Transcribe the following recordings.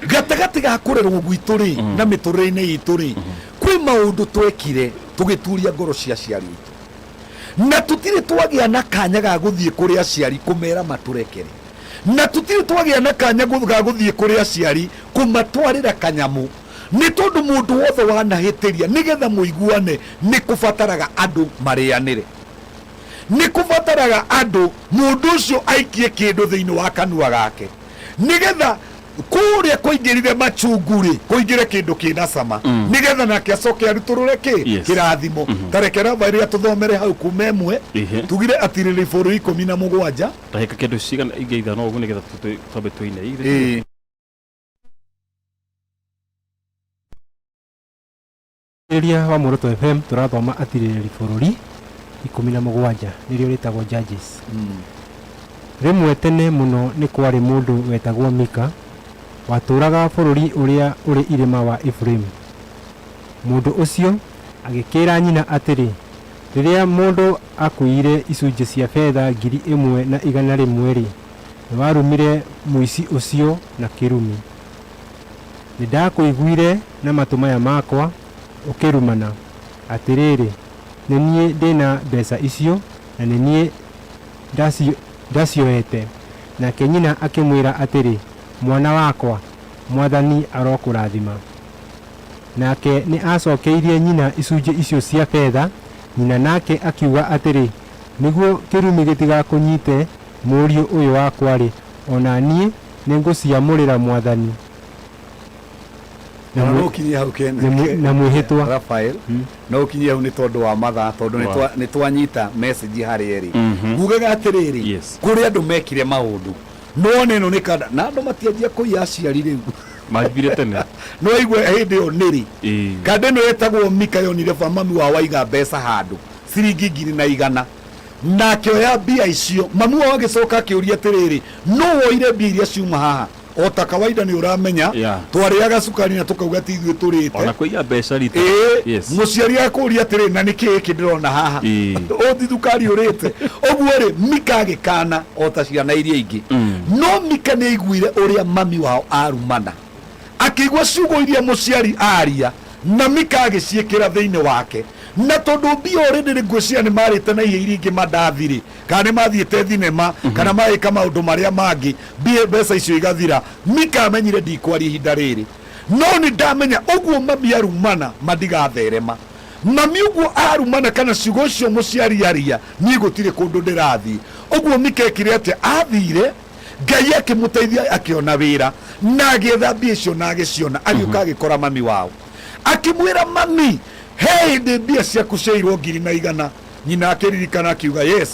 gatagati ga kurerwo gwitu ri na miturire-ini itu ri kwi maundu twekire tugituria ngoro cia aciari itu na tutire twagia na kanya ga guthie kuri aciari kumera maturekere na tutire twagia na kanya ga guthie kuri aciari kumatwarira kanyamu ni tondu mundu wothe wanahitiria nigetha muiguane ni kubataraga andu marianire ni kubataraga andu mundu ucio aikie kindu thiini wa kanua gake nigetha kuria kuingirire machunguri kuingire kindu kina cama nigetha nake acoke aruturure kirathimo tarekera bairia tuthomere hau kuma imwe tugire atiriri bũrũri 17 tahika kindu cigana ingeithana uguo nigetha twambe tuine Iria wa Muruto FM turathoma atiriri bũrũri 17 nirio ritagwo Judges. Rimwe tene muno ni kwari mundu wetagwo Mika waturaga bũrũri uria uri irima wa Ephraim. Mundu ucio agikira nyina atiri riria mundu akuire icunjĩ cia fedha 1,100 ri warumire muici ucio na kirumi. Nidakuiguire na matu maya makwa ukirumana atiriri nenie ndina mbeca icio na nenie ndacioete. Nake nyina akimwira atiri mwana wakwa mwathani arokurathima. Nake ni acokeirie nyina icunjĩ icio cia fedha. Nyina nake akiuga atiri niguo kirumi gitigakunyite mũriũ ũyũ wakwa ri ona nie ninguciamurira mwathani na mwihitwa Rafael no ukinyia hu ni tondu wa matha tondu ni twanyita message hari eri ngugaga atiriri kuri andu mekire maundu no neno ni kada na andu matianjia kuiya aciari riu majibire tene no igwe hindi yo niri kada no yetagwo Mika yonire mami wa waiga mbeca handu ciringi 100 na kioya bia icio mami wa agicoka akiuria atiriri no woire bia iria ciuma haha o ta kawaida ni uramenya twariaga cukari na tukauga ti ithuĩ turite ona kuiya mbeca rita muciari akuria atiri na niki iki ndirona haha o thi thukari urite oguo ri Mika agikana o ta ciana iria ingi no Mika ni aiguire uria mami wao arumana akigwa ciugo iria muciari aria na Mika agiciikira thiini wake na tondu mbia already ni ngwiciria ni marite na iria ingi mandathiri kana ni mathiete thinema kana maika maundu maria mangi mbeca icio igathira Mika amenyire ndikwaria ihinda riri no ni ndamenya uguo mami arumana mandigatherema mami uguo arumana kana ciugo cio muciari aria ni gutire kundu ndirathi uguo Mika ekire atia athire Ngai akimuteithia akiona wira na agietha mbia icio na agiciona agiuka agikora mami wao akimwira mami hey de mbia ciaku ciairwo 100 nyina akiririkana akiuga yes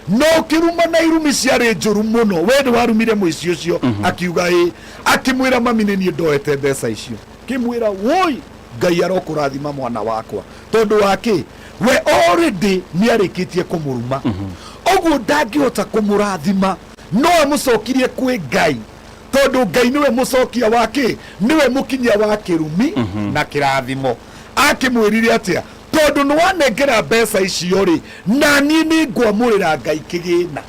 no kiruma na irumi ciari njuru muno we ni warumire muici ucio akiuga akimwira mami ni nie ndoete mbeca icio kimwira woi Ngai arokurathima mwana wakwa tondu wake we already ni arikitie kumuruma oguo ndangihota kumurathima no amucokirie kwi Ngai tondu Ngai niwe mucokia wake niwe mukinyia wa kirumi na kirathimo akimwirire atia tondu ni wanengera mbeca icio ri na nie ni ngwamurira Ngai kigina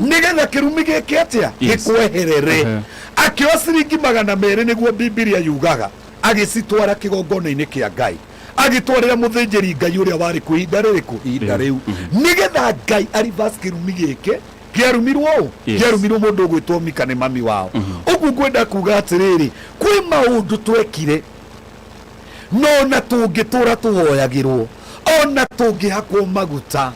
nigetha kirumi giki atia gikweherere akioa ciringi 200 niguo Biblia yugaga agicitwara kigongona-ini kia Ngai agitwarira muthinjiri Ngai uria wari ku ihinda ririku ihinda riu nigetha Ngai arivas kirumi giki kiarumirwo mundu gwitwo Mika ni mami wao uguo ngwenda kuga atiriri kwi maundu twekire no na tungitura tuhoyagirwo ona tungihakwo maguta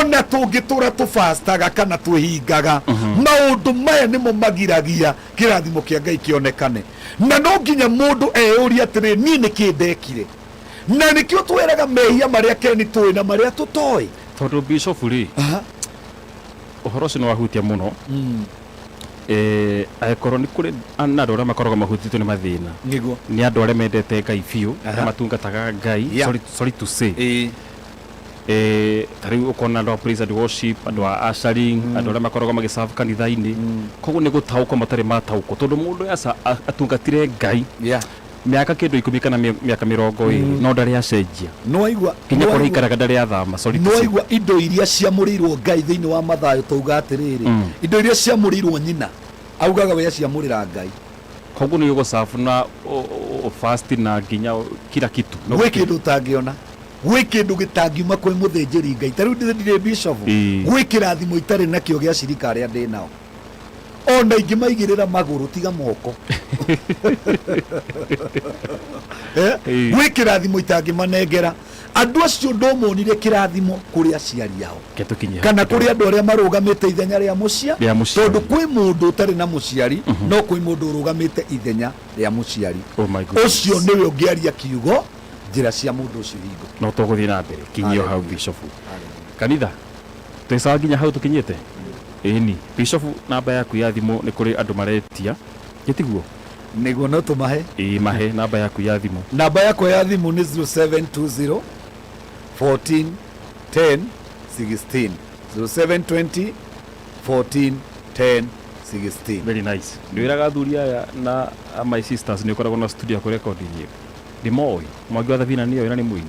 ona tungitura tufastaga kana twihingaga maundu maya nimo magiragia kirathimo kia Ngai kionekane na no nginya mundu eyuria atiri ni nikindekire na nikio tweraga mehia maria keni twi na maria tutoi tondu bishop ri uhoro ucio wahutia muno akorwo ni kuri andu aria makoragwo mahutitwo ni mathina ni andu aria mendete Ngai biu matungataga Ngai sorry to say tariu ukona andu a praise and worship andu a ushering andu aria makoragwo magiserve kanitha-ini koguo ni gutauko matari matauko tondu mundu atungatire Ngai miaka kindu 10 kana miaka 20 no ndari acenjia no aigua kinya kuri ikaraga ndari athama no aigua indo iria ciamurirwo Ngai thiini wa mathayo tuga atiriri indo iria ciamurirwo nyina augaga we aciamurira Ngai koguo ni ugo safu na fast na nginya kila kitu gwe kindu tangiona gwe kindu gitangiuma kwi muthinjiri Ngai tariu ndire bishop gwe kirathimo itari nakio gia cirika aria ndi nao ona ingi maigirira maguru tiga moko gwe kirathimo itangi manengera andu acio ndomonire kirathimo kuri aciari yao kana kuri andu aria marugamite ithenya ria mucia tondu kwi mundu utari na muciari no kwi mundu urugamite ithenya ria muciari ucio niwe ungiaria kiugo njira cia mundu ucio hingo no tuguthii na mbere kinyio hau bishop kanitha twesa nginya hau tukinyite eni bishop namba yaku ya thimu ni kuri andu maretia gitiguo niguo no tumahe mahe namba yaku ya thimu namba yako ya thimu ni 0720 14 10 16 0720 14 10 16 very nice ndwiraga thuria ya na my sisters ni ukoragwo na studio ya kurekodi nyimbo ndimoi mwangi wa thabina niyo ina ni muini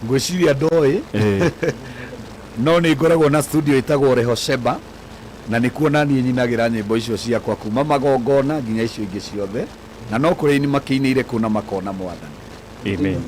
ngwiciria ndoi no ni ngoragwo na studio itagwo Rehosheba na ni kuona ni nyinagira nyimbo icio ciakwa kuma magongona nginya icio ingi ciothe na no kuri ni makiinire kuna makona mwathani amen